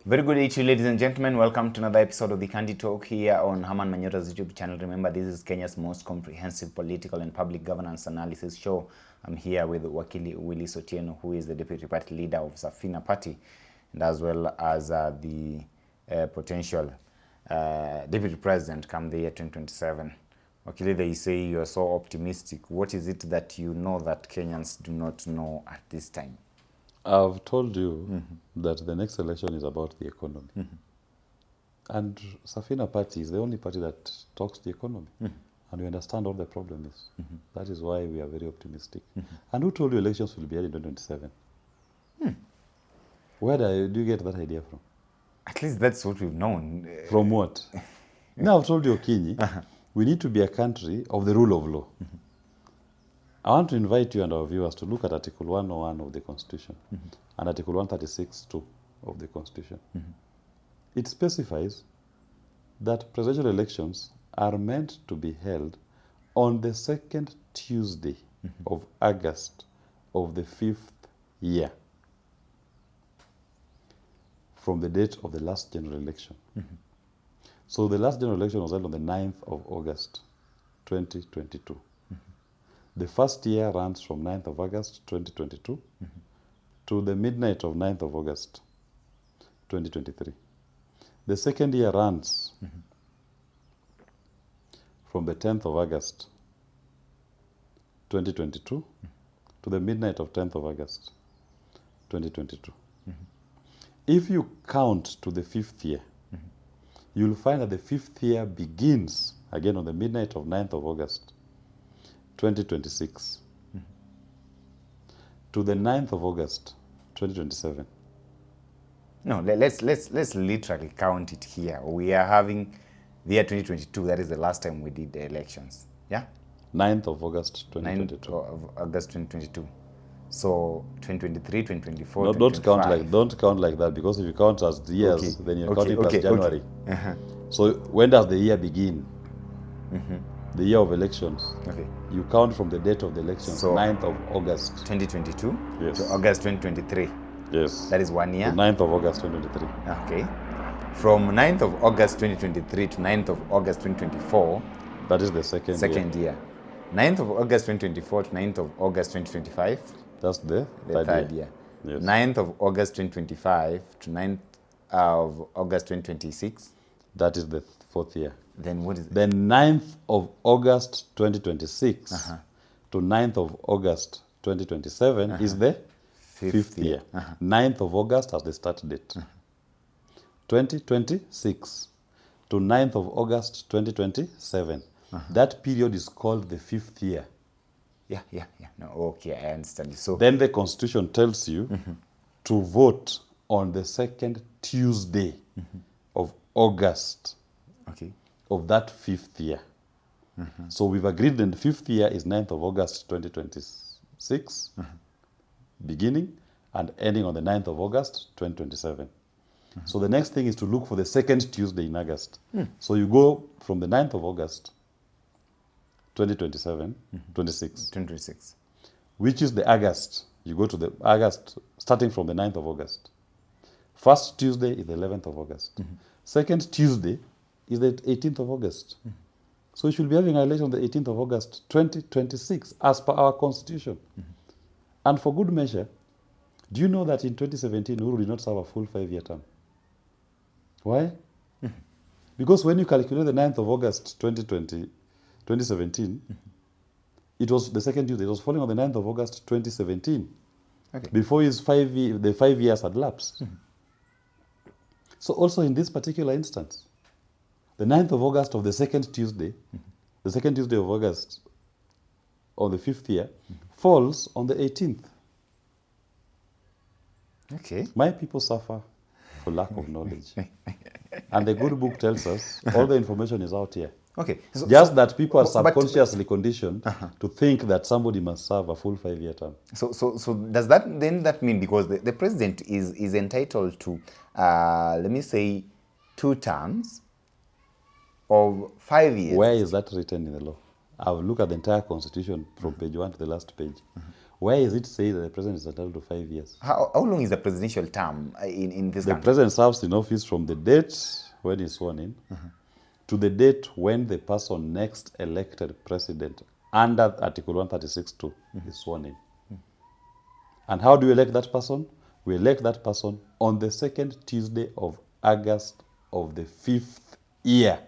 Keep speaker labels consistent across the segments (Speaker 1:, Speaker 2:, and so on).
Speaker 1: Very good day to you, ladies and gentlemen. Welcome to another episode of the Candy Talk here on Herman Manyora's YouTube channel. Remember, this is Kenya's most comprehensive political and public governance analysis show. I'm here with Wakili Willie Sotieno, who is the Deputy Party Leader of Safina Party, and as well as the potential Deputy President come the year 2027. Wakili, they say you are so optimistic. What is it that you know that Kenyans do not know at this time?
Speaker 2: I've told you that the next election is about the economy. And Safina Party is the only party that talks the economy. And we understand what the problem is. That is why we are very optimistic. And who told you elections will be held in 2027? Where do you get that idea from?
Speaker 1: At least that's what we've known.
Speaker 2: From what? Now I've told you, Okinyi, we need to be a country of the rule of law. I want to invite you and our viewers to look at Article 101 of the Constitution and Article 136(2) of the Constitution. It specifies that presidential elections are meant to be held on the second Tuesday of August of the 5th year from the date of the last general election. So the last general election was held on the 9th of August, 2022. The first year runs from 9th of August 2022 to the midnight of 9th of August 2023. The second year runs from the 10th of August 2022 to the midnight of 10th of August 2022. If you count to the 5th year, you'll find that the 5th year begins again on the midnight of 9th of August 2026 to the 9th of August 2027.
Speaker 1: No, let's literally count it here. We are having the year 2022. That is the last time we did the elections. Yeah?
Speaker 2: 9th of August 2022.
Speaker 1: 9th of August 2022. So 2023, 2024,
Speaker 2: No, don't count like that, because if you count as years, then you're counting plus January. So when does the year begin? The year of elections.
Speaker 1: Okay.
Speaker 2: You count from the date of the elections,
Speaker 1: So
Speaker 2: 9th of August.
Speaker 1: 2022
Speaker 2: Yes.
Speaker 1: to August 2023.
Speaker 2: Yes.
Speaker 1: That is 1 year.
Speaker 2: To 9th of August 2023.
Speaker 1: Okay. From 9th of August 2023 to 9th of August 2024,
Speaker 2: That is the second
Speaker 1: year. 9th of August 2024 to 9th of August 2025,
Speaker 2: That's the
Speaker 1: third year.
Speaker 2: Yes.
Speaker 1: 9th of August 2025 to 9th of August 2026.
Speaker 2: That is the fourth year.
Speaker 1: Then what is it?
Speaker 2: Then 9th of August 2026 to 9th of August 2027 is the fifth year. 9th of August as the start date. 2026 to 9th of August 2027. That period is called the 5th year.
Speaker 1: Yeah. No, okay, I understand. So
Speaker 2: Then the Constitution tells you to vote on the second Tuesday of August
Speaker 1: okay.
Speaker 2: of that 5th year. So we've agreed that the 5th year is 9th of August 2026, beginning and ending on the 9th of August 2027. So the next thing is to look for the second Tuesday in August. So you go from the 9th of August 2027,
Speaker 1: 2026.
Speaker 2: which is the August. You go to the August, starting from the 9th of August. First Tuesday is the 11th of August. Second Tuesday is the 18th of August. So you should be having an election on the 18th of August, 2026, as per our Constitution. And for good measure, do you know that in 2017, Uhuru did not serve a full 5-year term? Why? Because when you calculate the 9th of August, 2017, it was the second Tuesday. It was falling on the 9th of August, 2017.
Speaker 1: Okay.
Speaker 2: Before the 5 years had lapsed. So also in this particular instance, the 9th of August of the second Tuesday, the second Tuesday of August of the 5th year, falls on the 18th.
Speaker 1: Okay.
Speaker 2: My people suffer for lack of knowledge. And the good book tells us all the information is out here.
Speaker 1: Okay. So,
Speaker 2: Just that people are subconsciously conditioned to think that somebody must serve a full 5-year term.
Speaker 1: So does that mean, because the president is entitled to let me say 2 terms of 5 years?
Speaker 2: Where is that written in the law? I've looked at the entire Constitution from page 1 to the last page. Where is it say that the president is entitled to 5 years?
Speaker 1: How long is the presidential term in this
Speaker 2: The
Speaker 1: country?
Speaker 2: president serves in office from the date when he's sworn in to the date when the person next elected president under Article 136(2) is sworn in. And how do we elect that person? We elect that person on the second Tuesday of August of the 5th year,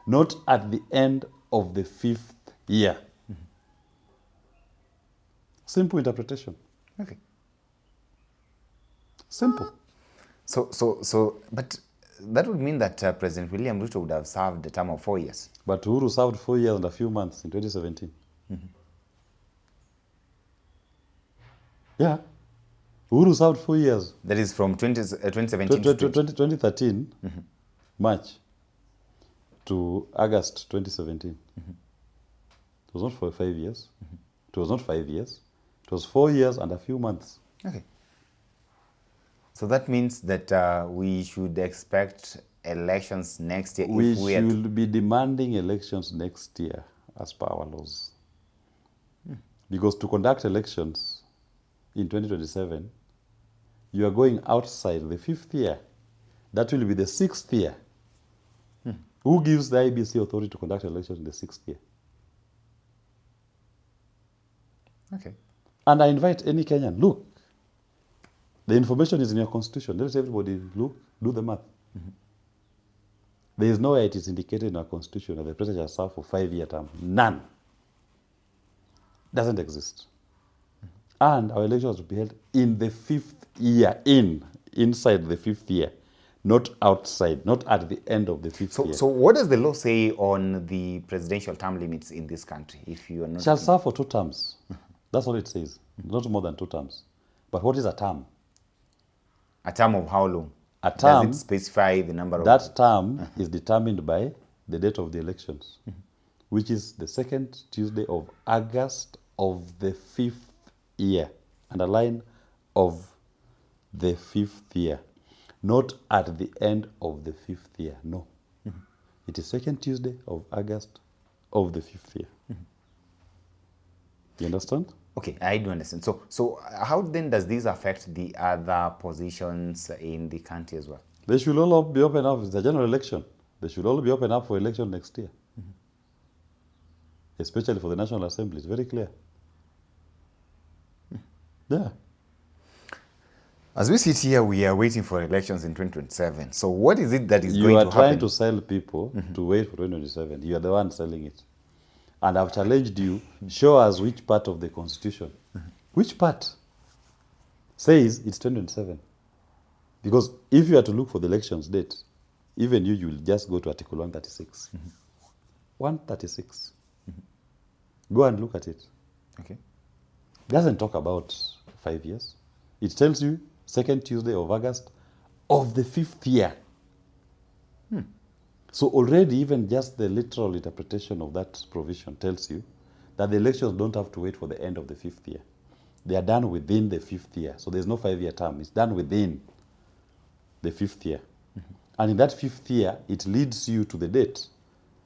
Speaker 2: not at the end of the 5th year. Simple interpretation.
Speaker 1: Okay.
Speaker 2: Simple.
Speaker 1: But that would mean that President William Ruto would have served a term of 4 years.
Speaker 2: But Uhuru served 4 years and a few months in 2017. Yeah. Uhuru served 4 years.
Speaker 1: That is from 2017 to
Speaker 2: 2013, March to August 2017. It was not for 5 years. It was not 5 years. It was 4 years and a few months.
Speaker 1: Okay. So that means that we should expect elections next year.
Speaker 2: We
Speaker 1: if we are to-
Speaker 2: should be demanding elections next year as per our laws. Because to conduct elections in 2027, you are going outside the 5th year. That will be the 6th year. Who gives the IBC authority to conduct elections in the 6th year?
Speaker 1: Okay.
Speaker 2: And I invite any Kenyan, look, the information is in your constitution. Let everybody look, do the math. There is nowhere it is indicated in our constitution that the president shall serve for 5-year term. None. Doesn't exist. And our elections will be held in the 5th year, inside the 5th year, not outside, not at the end of the 5th year.
Speaker 1: So what does the law say on the presidential term limits in this country? If you are not
Speaker 2: Shall serve for 2 terms. That's all it says. Not more than 2 terms. But what is a term?
Speaker 1: a term of how long?
Speaker 2: A term,
Speaker 1: does it specify the number of
Speaker 2: that term is determined by the date of the elections, which is the second Tuesday of August of the 5th year. Underline of the 5th year. Not at the end of the 5th year. No. It is second Tuesday of August of the 5th year. You understand?
Speaker 1: Okay, I do understand. So how then does this affect the other positions in the country as well?
Speaker 2: They should all be open up. It's a general election. They should all be open up for election next year. Especially for the National Assembly. It's very clear. Yeah.
Speaker 1: As we sit here, we are waiting for elections in 2027. So what is it that is
Speaker 2: You
Speaker 1: going
Speaker 2: are
Speaker 1: to
Speaker 2: trying
Speaker 1: happen?
Speaker 2: to sell people to wait for 2027. You are the one selling it. And I've challenged you, show us which part of the Constitution, which part says it's 2027. Because if you are to look for the elections date, even you will just go to Article 136. 136. Go and look at it.
Speaker 1: Okay.
Speaker 2: It doesn't talk about 5 years. It tells you second Tuesday of August of the 5th year. So already even just the literal interpretation of that provision tells you that the elections don't have to wait for the end of the 5th year. They are done within the 5th year. So there's no 5-year term. It's done within the 5th year. And in that 5th year, it leads you to the date,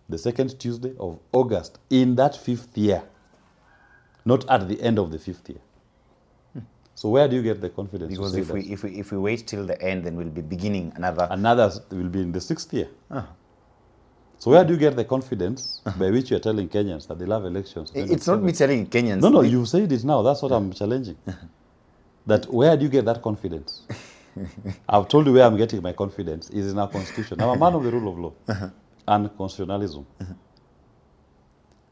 Speaker 2: the second Tuesday of August in that 5th year, not at the end of the 5th year. So where do you get the confidence?
Speaker 1: Because
Speaker 2: to say
Speaker 1: if we wait till the end, then we'll be beginning another.
Speaker 2: another will be in the 6th year. So where do you get the confidence by which you are telling Kenyans that they love elections?
Speaker 1: It's not me telling Kenyans.
Speaker 2: No, you said it now. That's what I'm challenging. That where do you get that confidence? I've told you where I'm getting my confidence is in our constitution. I'm a man of the rule of law and constitutionalism.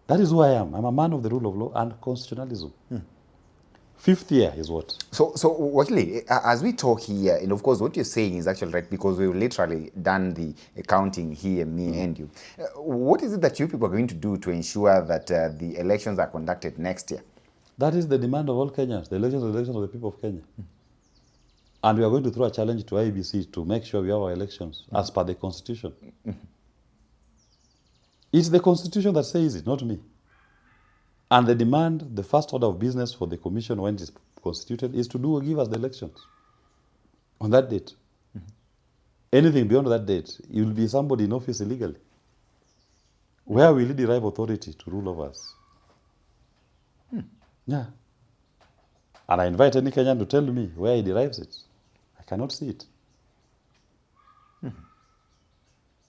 Speaker 2: That is who I am. I'm a man of the rule of law and constitutionalism. 5th year is what?
Speaker 1: So actually, as we talk here, and of course what you're saying is actually right, because we've literally done the counting here, me and you. What is it that you people are going to do to ensure that the elections are conducted next year?
Speaker 2: That is the demand of all Kenyans. The elections are the elections of the people of Kenya. And we are going to throw a challenge to IBC to make sure we have our elections as per the constitution. It's the constitution that says it, not me. And the demand, the first order of business for the commission when it is constituted is to give us the elections on that date. Anything beyond that date, it will be somebody in office illegally. Where will it derive authority to rule over us? Yeah. And I invite any Kenyan to tell me where he derives it. I cannot see it.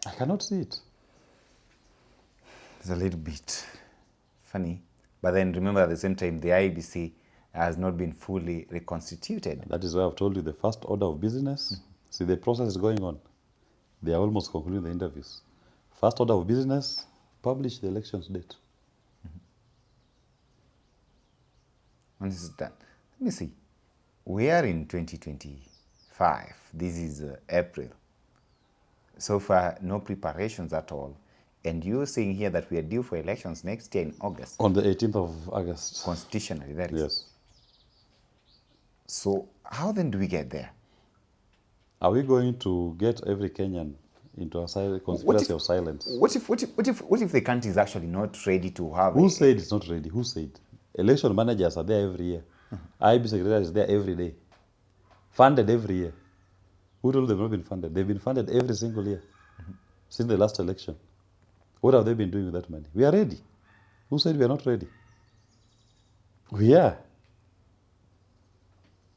Speaker 2: I cannot see it.
Speaker 1: It's a little bit funny. But then remember, at the same time, the IEBC has not been fully reconstituted.
Speaker 2: That is why I've told you the first order of business. See, the process is going on. They are almost concluding the interviews. First order of business, publish the elections date.
Speaker 1: And this is done. Let me see. We are in 2025. This is April. So far, no preparations at all. And you're saying here that we are due for elections next year in August.
Speaker 2: On the 18th of August.
Speaker 1: Constitutionally, that is.
Speaker 2: Yes.
Speaker 1: So how then do we get there?
Speaker 2: Are we going to get every Kenyan into a conspiracy of silence?
Speaker 1: What if the country is actually not ready to have...
Speaker 2: Who said it's not ready? Who said? Election managers are there every year. IB secretary is there every day. Funded every year. Who told them not been funded? They've been funded every single year since the last election. What have they been doing with that money? We are ready. Who said we are not ready? We are.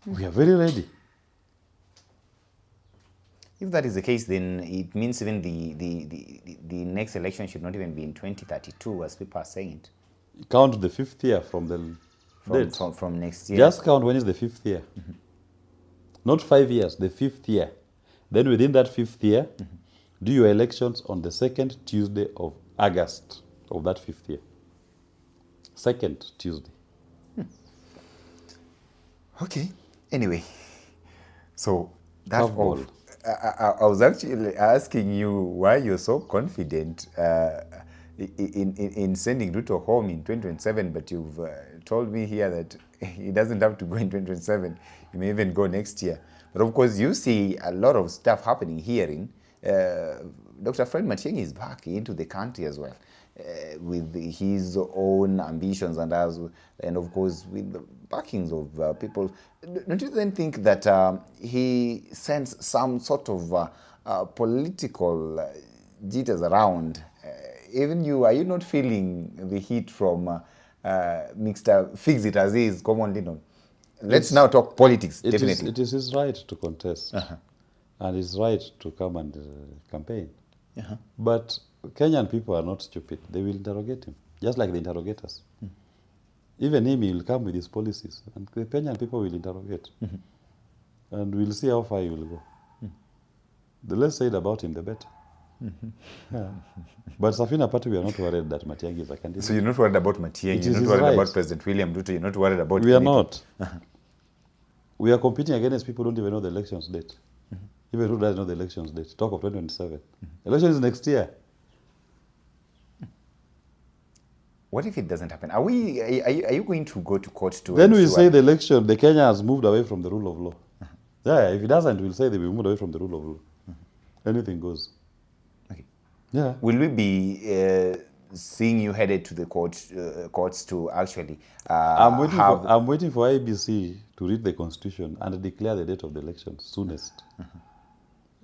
Speaker 2: We are very ready.
Speaker 1: If that is the case, then it means even the next election should not even be in 2032, as people are saying it.
Speaker 2: Count the 5th year from the date.
Speaker 1: From next year.
Speaker 2: Just count when is the 5th year. Not 5 years, the 5th year. Then within that 5th year, do your elections on the 2nd Tuesday of August of that 5th year. 2nd Tuesday.
Speaker 1: Okay. Anyway, so that
Speaker 2: Curveball.
Speaker 1: I was actually asking you why you're so confident in sending Ruto home in 2027, but you've told me here that he doesn't have to go in 2027. He may even go next year. But of course, you see a lot of stuff happening here in Dr. Fred Matiang'i is back into the country as well, with his own ambitions and of course with the backings of people. Don't you then think that he sends some sort of political jitters around? Even you, are you not feeling the heat from Mr. Fix It As Is, commonly known? Let's now talk politics, definitely.
Speaker 2: It is his right to contest. And his right to come and campaign. But Kenyan people are not stupid. They will interrogate him, just like they interrogate us. Even him, he will come with his policies, and the Kenyan people will interrogate. And we'll see how far he will go. The less said about him, the better. But Safina Party, we are not worried that Matiang'i is a candidate.
Speaker 1: So you're not worried about Matiang'i, you're not worried about President William Ruto, you're not worried about...
Speaker 2: We are not. We are competing against people who don't even know the elections date. Even who doesn't know the elections date. Talk of 2027. Election is next year.
Speaker 1: What if it doesn't happen? Are you going to go to court to...
Speaker 2: Then we say the election, the Kenya has moved away from the rule of law. Yeah, if it doesn't, we'll say that we moved away from the rule of law. Anything goes.
Speaker 1: Okay.
Speaker 2: Yeah.
Speaker 1: Will we be seeing you headed to the courts to actually
Speaker 2: I'm waiting for IBC to read the constitution and declare the date of the election soonest.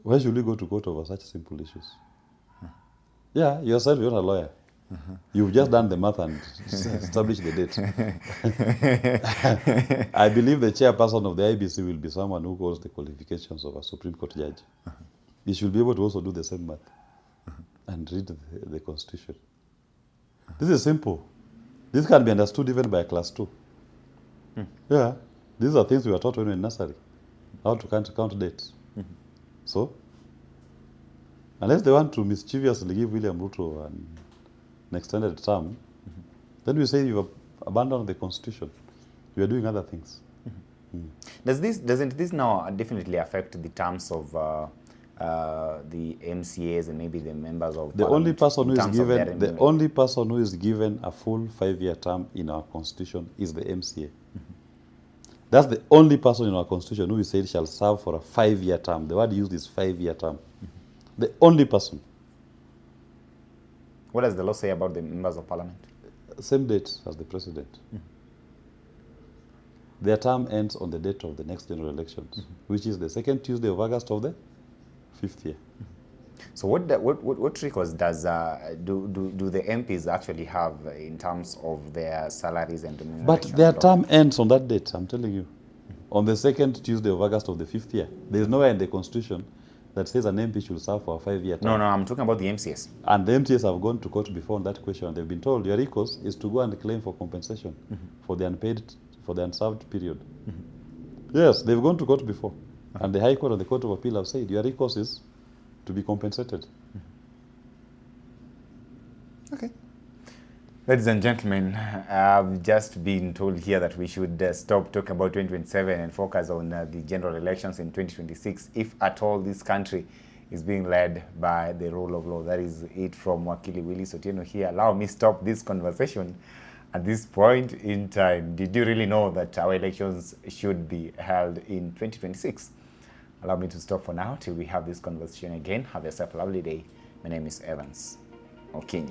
Speaker 2: Why should we go to court over such simple issues? Yeah, yourself, you're not a lawyer. You've just done the math and established the date. I believe the chairperson of the IBC will be someone who holds the qualifications of a Supreme Court judge. He should be able to also do the same math and read the constitution. This is simple. This can be understood even by a class 2. Yeah, these are things we were taught when we were in nursery. How to count dates. So, unless they want to mischievously give William Ruto an extended term, then we say you've abandoned the constitution. You are doing other things.
Speaker 1: Doesn't this now definitely affect the terms of the MCAs and maybe the members of
Speaker 2: the only person who is given a full 5-year term in our constitution is the MCA. That's the only person in our constitution who is said shall serve for a 5-year term. The word used is 5-year term. The only person.
Speaker 1: What does the law say about the members of parliament?
Speaker 2: Same date as the president. Their term ends on the date of the next general elections, which is the 2nd Tuesday of August of the 5th year.
Speaker 1: So what recourse does do the MPs actually have in terms of their salaries and remuneration?
Speaker 2: But their term ends on that date, I'm telling you. On the second Tuesday of August of the 5th year. There is nowhere in the Constitution that says an MP should serve for a 5-year term.
Speaker 1: No, I'm talking about the MCS.
Speaker 2: And the MTS have gone to court before on that question. They've been told your recourse is to go and claim for compensation for the unpaid, for the unserved period. Yes, they've gone to court before. And the High Court and the Court of Appeal have said your recourse is to be compensated.
Speaker 1: Okay. Ladies and gentlemen, I've just been told here that we should stop talking about 2027 and focus on the general elections in 2026, if at all this country is being led by the rule of law. That is it from Wakili Willie Sotieno here. Allow me stop this conversation at this point in time. Did you really know that our elections should be held in 2026? Allow me to stop for now till we have this conversation again. Have yourself a lovely day. My name is Evans Okinyi.